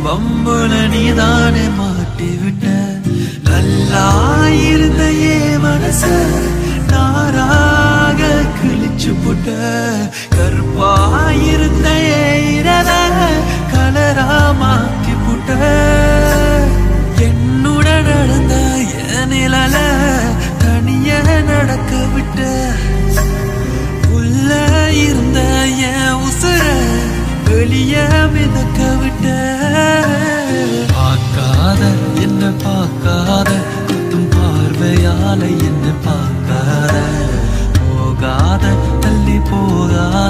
வம்புல நீதானே மாட்டி விட்ட நல்லா இருந்த ஏ மனச நாராக கிழிச்சு போட்ட கருப்பாயிருந்த ஏ இரவ கலரா மாத்தி போட்ட என்னுடன் நடந்த என் நிழல தனிய நடக்க விட்ட உள்ள இருந்த என் உசுர வெளிய மிதக்க விட்ட பார்க்காத என்ன பார்க்காத குத்தும் பார்வையால என்ன பார்க்காத போகாத தள்ளி போகாத